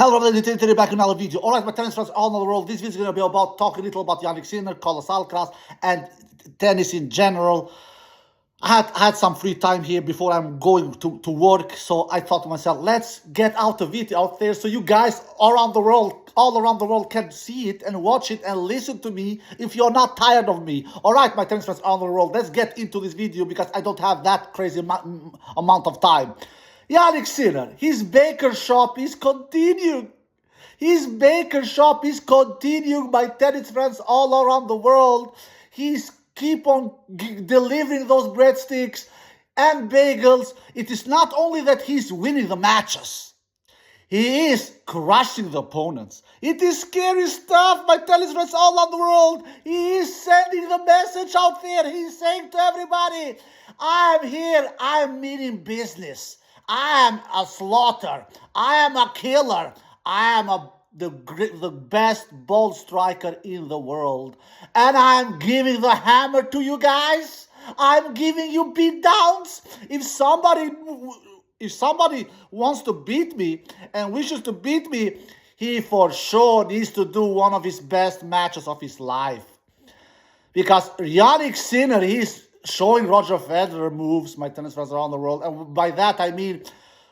Hello, everybody, back in another video. Alright, my tennis friends all over the world. This video is going to be about talking a little about Jannik Sinner, Carlos Alcaraz, and tennis in general. I had some free time here before I'm going to work, so I thought to myself, let's get out a video out there so you guys all around the world can see it and watch it and listen to me if you're not tired of me. Alright, my tennis friends all over the world, let's get into this video because I don't have that crazy amount of time. Jannik Sinner, his baker shop is continuing. His baker shop is continuing, my tennis friends all around the world. He's keep on delivering those breadsticks and bagels. It is not only that he's winning the matches, he is crushing the opponents. It is scary stuff, my tennis friends all around the world. He is sending the message out there. He's saying to everybody, I'm here, I'm meaning business. I am a slaughter. I am a killer. I am the best ball striker in the world. And I'm giving the hammer to you guys. I'm giving you beat downs. If somebody wants to beat me and wishes to beat me, he for sure needs to do one of his best matches of his life. Because Jannik Sinner, he's showing Roger Federer moves, my tennis friends around the world. And by that I mean,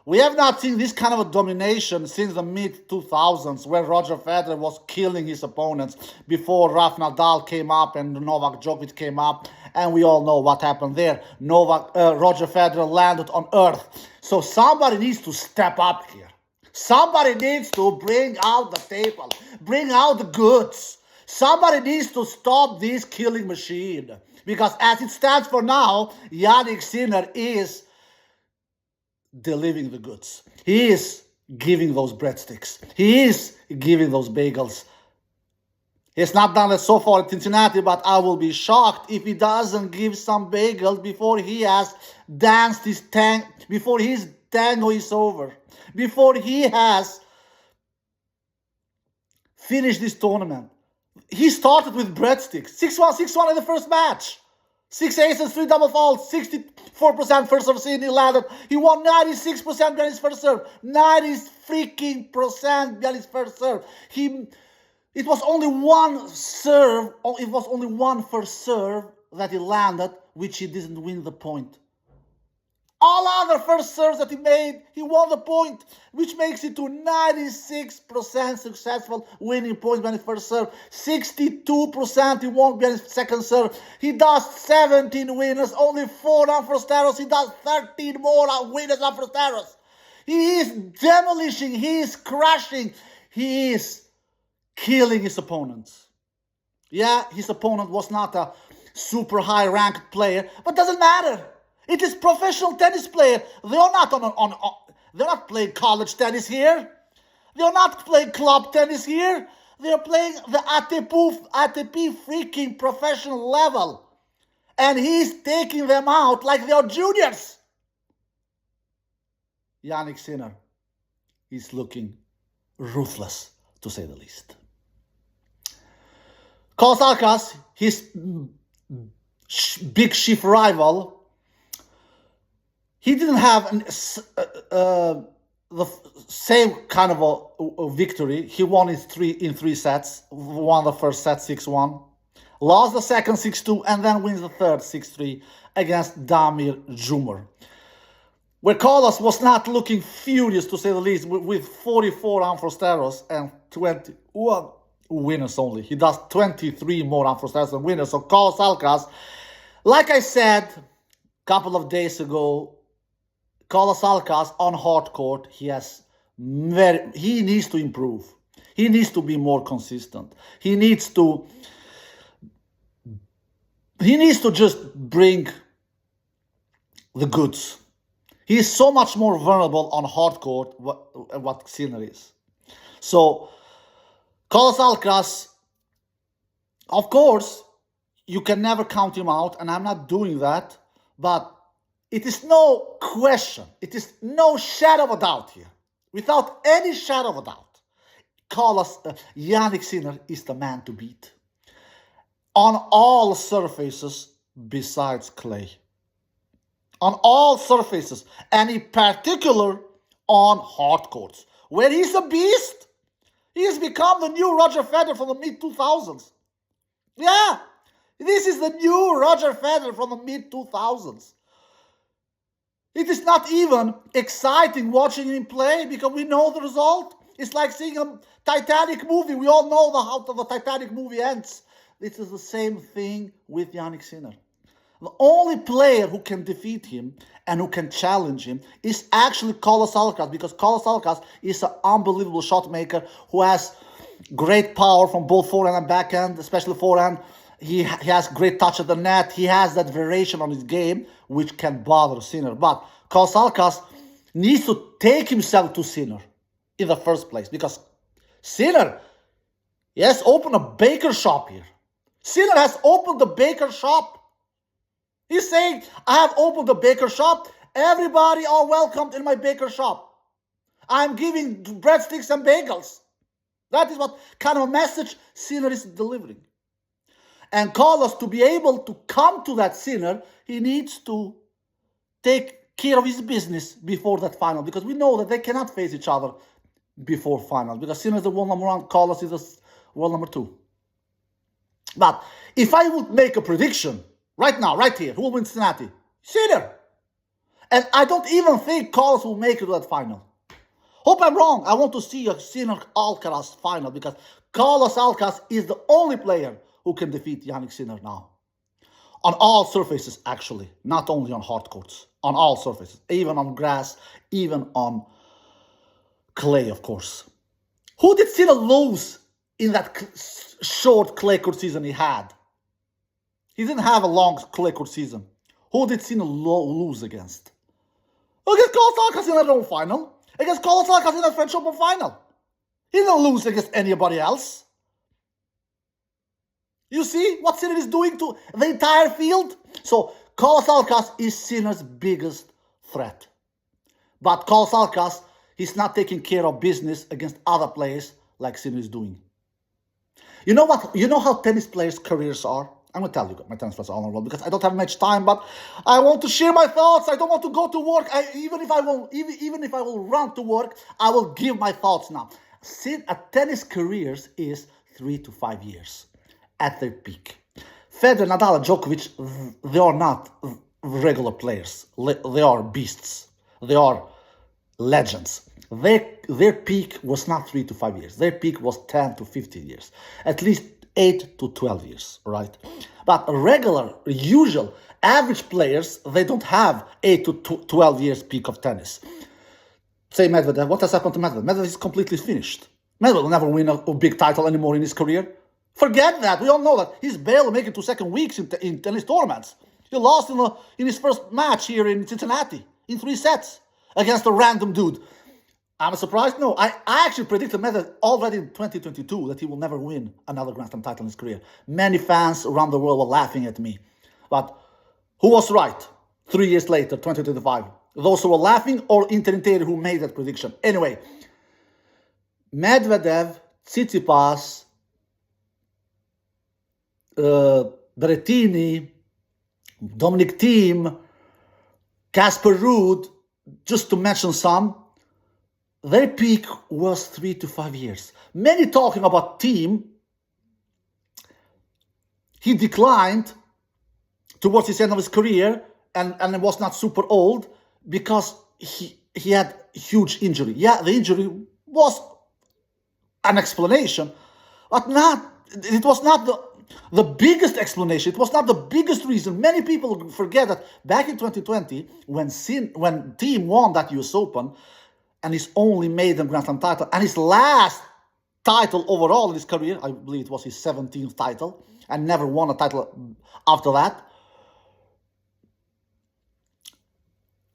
we have not seen this kind of a domination since the mid-2000's, where Roger Federer was killing his opponents before Rafa Nadal came up and Novak Djokovic came up. And we all know what happened there. Roger Federer landed on earth. So somebody needs to step up here. Somebody needs to bring out the table, bring out the goods. Somebody needs to stop this killing machine. Because as it stands for now, Jannik Sinner is delivering the goods. He is giving those breadsticks. He is giving those bagels. He's not done it so far at Cincinnati, but I will be shocked if he doesn't give some bagels before he has danced his before his tango is over, before he has finished this tournament. He started with breadsticks. 6-1, 6-1 in the first match. 6 aces, 3 double faults, 64% first serve he landed. He won 96% behind his first serve. 90% behind his first serve. It was only one serve, it was only one first serve that he landed, which he didn't win the point. All other first serves that he made, he won the point, which makes it to 96% successful winning points behind his first serve. 62% he won behind his second serve. He does 17 winners, only 4 unforced errors. He does 13 more winners unforced errors. He is demolishing, he is crushing, he is killing his opponents. Yeah, his opponent was not a super high ranked player, but doesn't matter. It is professional tennis player. They are not they're not playing college tennis here. They are not playing club tennis here. They are playing the ATP freaking professional level. And he's taking them out like they are juniors. Jannik Sinner is looking ruthless, to say the least. Carlos Alcaraz, his big chief rival, he didn't have the same kind of a victory. He won in three sets. Won the first set 6-1, lost the second 6-2, and then wins the third 6-3 against Damir Džumhur, where Carlos was not looking furious, to say the least, with 44 unforced errors and 21 winners only. He does 23 more unforced errors than winners. So Carlos Alcaraz, like I said a couple of days ago, Carlos Alcaraz on hard court, he needs to improve. He needs to be more consistent. He needs to just bring the goods. He is so much more vulnerable on hard court what Sinner is. So Carlos Alcaraz, of course, you can never count him out, and I'm not doing that, but it is no question, it is no shadow of a doubt here, without any shadow of a doubt, Jannik Sinner is the man to beat on all surfaces besides clay. On all surfaces, and in particular on hard courts, When he's a beast, he has become the new Roger Federer from the mid-2000s. Yeah, this is the new Roger Federer from the mid-2000s. It is not even exciting watching him play because we know the result. It's like seeing a Titanic movie. We all know how the Titanic movie ends. This is the same thing with Jannik Sinner. The only player who can defeat him and who can challenge him is actually Carlos Alcaraz, because Carlos Alcaraz is an unbelievable shot maker who has great power from both forehand and backhand, especially forehand. He has great touch at the net. He has that variation on his game, which can bother Sinner. But Carlos Alcaraz needs to take himself to Sinner in the first place, because Sinner, he has opened a baker shop here. Sinner has opened the baker shop. He's saying, I have opened the baker shop. Everybody are welcomed in my baker shop. I'm giving breadsticks and bagels. That is what kind of a message Sinner is delivering. And Carlos, to be able to come to that Sinner, he needs to take care of his business before that final, because we know that they cannot face each other before finals, because Sinner is the world number one, Carlos is the world number two. But if I would make a prediction right now, right here, who will win Cincinnati? Sinner. And I don't even think Carlos will make it to that final. Hope I'm wrong. I want to see a Sinner-Alcaraz final, because Carlos Alcaraz is the only player who can defeat Jannik Sinner now. On all surfaces, actually. Not only on hard courts. On all surfaces. Even on grass. Even on clay, of course. Who did Sinner lose in that short clay court season he had? He didn't have a long clay court season. Who did Sinner lose against? Against Carlos Alcaraz in that own final. Against Carlos Alcaraz in that French Open final. He didn't lose against anybody else. You see what Sinner is doing to the entire field? So Carlos Alcaraz is Sinner's biggest threat. But Carlos Alcaraz, he's not taking care of business against other players like Sinner is doing. You know what? You know how tennis players' careers are? I'm going to tell you my tennis players are all in the world, because I don't have much time, but I want to share my thoughts. I don't want to go to work. Even if I will run to work, I will give my thoughts now. A tennis careers is 3 to 5 years at their peak. Federer, Nadal, and Djokovic, they are not regular players. They are beasts. They are legends. Their peak was not 3 to 5 years. Their peak was 10 to 15 years. At least 8 to 12 years, right? But regular, usual, average players, they don't have 8 to 12 years peak of tennis. Say Medvedev, what has happened to Medvedev? Medvedev is completely finished. Medvedev will never win a big title anymore in his career. Forget that. We all know that. He's barely making to second weeks in tennis tournaments. He lost in his first match here in Cincinnati in 3 sets against a random dude. I'm surprised? No, I actually predicted Medvedev already in 2022 that he will never win another Grand Slam title in his career. Many fans around the world were laughing at me. But who was right? 3 years later, 2025. Those who were laughing or Inter who made that prediction. Anyway, Medvedev, Tsitsipas, Berrettini, Dominic Thiem, Casper Ruud, just to mention some, their peak was 3 to 5 years. Many talking about Thiem. He declined towards the end of his career and was not super old because he had huge injury. Yeah, the injury was an explanation, but it was not the biggest explanation. It was not the biggest reason. Many people forget that back in 2020, when Thiem won that US Open, and his only maiden Grand Slam title, and his last title overall in his career, I believe it was his 17th title, and never won a title after that.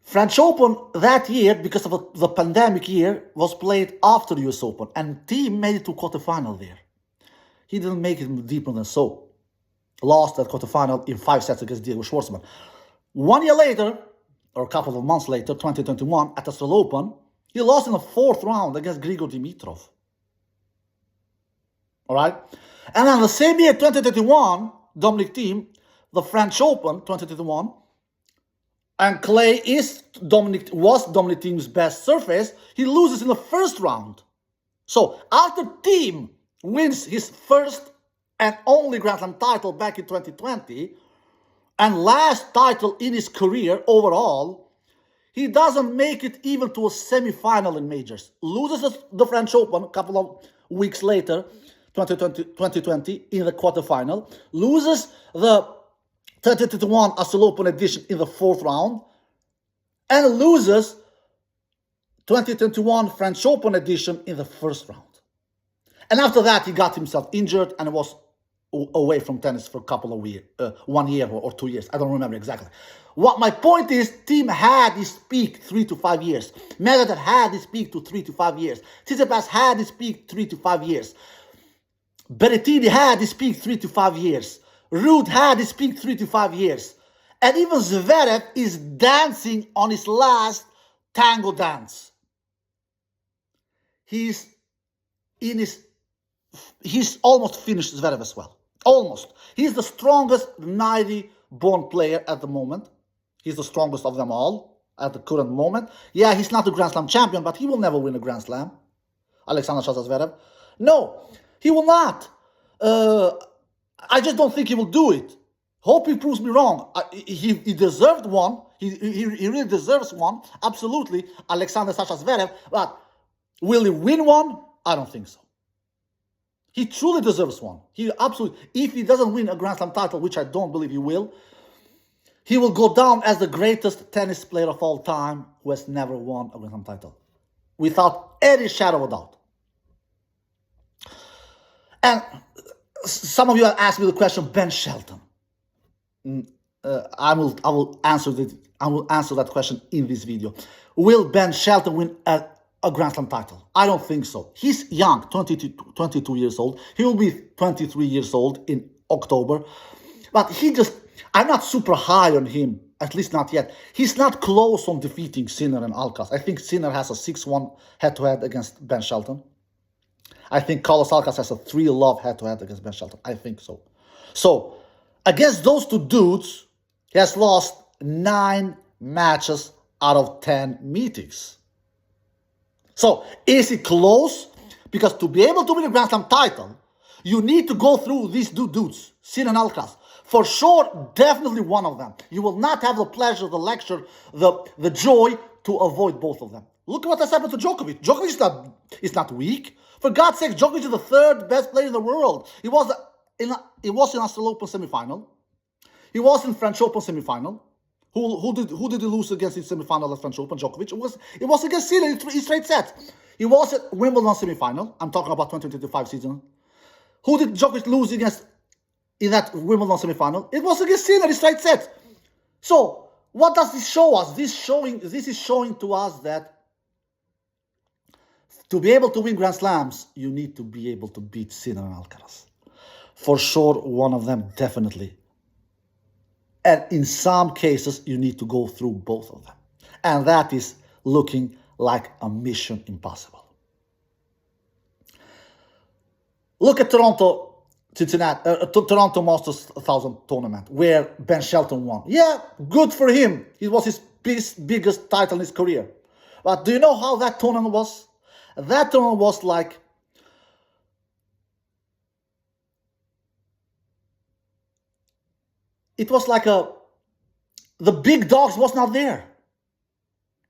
French Open that year, because of the pandemic year, was played after the US Open, and Thiem made it to quarterfinal there. He didn't make it deeper than so. Lost that quarterfinal in 5 sets against Diego Schwartzman. 1 year later, or a couple of months later, 2021, at the Australian Open, he lost in the 4th round against Grigor Dimitrov. All right? And then the same year, 2021, Dominic Thiem, the French Open, 2021, and clay was Dominic Thiem's best surface. He loses in the first round. So after Thiem wins his first and only Grand Slam title back in 2020, and last title in his career overall, he doesn't make it even to a semi-final in majors. Loses the French Open a couple of weeks later, 2020 in the quarterfinal. Loses the 2021 Australian Open edition in the fourth round. And loses 2021 French Open edition in the first round. And after that, he got himself injured and was away from tennis for a couple of years, 1 year or 2 years. I don't remember exactly. What my point is, Thiem had his peak 3 to 5 years. Medvedev had his peak to 3 to 5 years. Tsitsipas had his peak 3 to 5 years. Berrettini had his peak 3 to 5 years. Ruud had his peak 3 to 5 years. And even Zverev is dancing on his last tango dance. He's almost finished Zverev as well. Almost. He's the strongest 90-born player at the moment. He's the strongest of them all at the current moment. Yeah, he's not a Grand Slam champion, but he will never win a Grand Slam. Alexander Zverev. No, he will not. I just don't think he will do it. Hope he proves me wrong. He deserved one. He really deserves one. Absolutely. Alexander Zverev. But will he win one? I don't think so. He truly deserves one. He absolutely, if he doesn't win a Grand Slam title, which I don't believe he will go down as the greatest tennis player of all time who has never won a Grand Slam title. Without any shadow of a doubt. And some of you have asked me the question, Ben Shelton. I will answer that question in this video. Will Ben Shelton win a Grand Slam title? I don't think so. He's young, 22 years old. He will be 23 years old in October. But I'm not super high on him, at least not yet. He's not close on defeating Sinner and Alcaraz. I think Sinner has a 6-1 head-to-head against Ben Shelton. I think Carlos Alcaraz has a 3-love head-to-head against Ben Shelton. I think so. So, against those two dudes, he has lost 9 matches out of 10 meetings. So, is it close? Because to be able to win a Grand Slam title, you need to go through these two dudes, Sinner and Alcaraz. For sure, definitely one of them. You will not have the pleasure, the lecture, the joy to avoid both of them. Look at what has happened to Djokovic. Djokovic is not weak. For God's sake, Djokovic is the 3rd best player in the world. He was in Australian Open semifinal. He was in French Open semifinal. Who did he lose against in semifinal at French Open? Djokovic. It was against Sinner in straight sets. He was at Wimbledon semifinal. I'm talking about 2025 season. Who did Djokovic lose against in that Wimbledon semifinal? It was against Sinner in straight sets. So what does this show us? This is showing to us that to be able to win Grand Slams, you need to be able to beat Sinner and Alcaraz. For sure, one of them, definitely. And in some cases, you need to go through both of them. And that is looking like a mission impossible. Look at Toronto Masters 1000 tournament, where Ben Shelton won. Yeah, good for him. It was his biggest title in his career. But do you know how that tournament was? That tournament was like, it was like the big dogs was not there.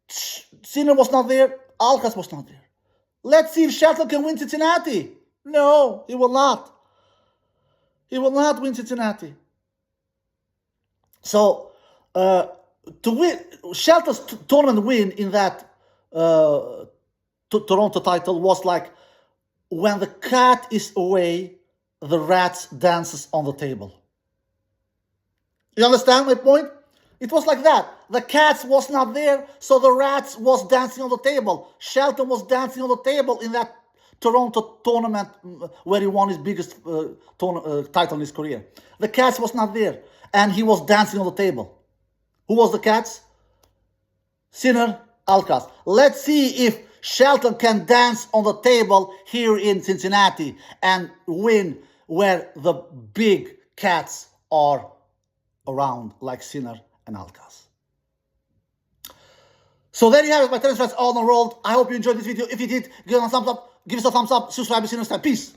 Sinner was not there. Alcaraz was not there. Let's see if Shelton can win Cincinnati. No, he will not. He will not win Cincinnati. So, to win, Shelton's tournament win in that Toronto title was like, when the cat is away, the rat dances on the table. You understand my point? It was like that. The cats was not there, so the rats was dancing on the table. Shelton was dancing on the table in that Toronto tournament where he won his biggest title in his career. The cats was not there, and he was dancing on the table. Who was the cats? Sinner, Alcaraz. Let's see if Shelton can dance on the table here in Cincinnati and win where the big cats are around, like Sinner and Alcaraz. So there you have it, my tennis friends all in the world. I hope you enjoyed this video. If you did, give us a thumbs up, subscribe, and see you next time. Peace.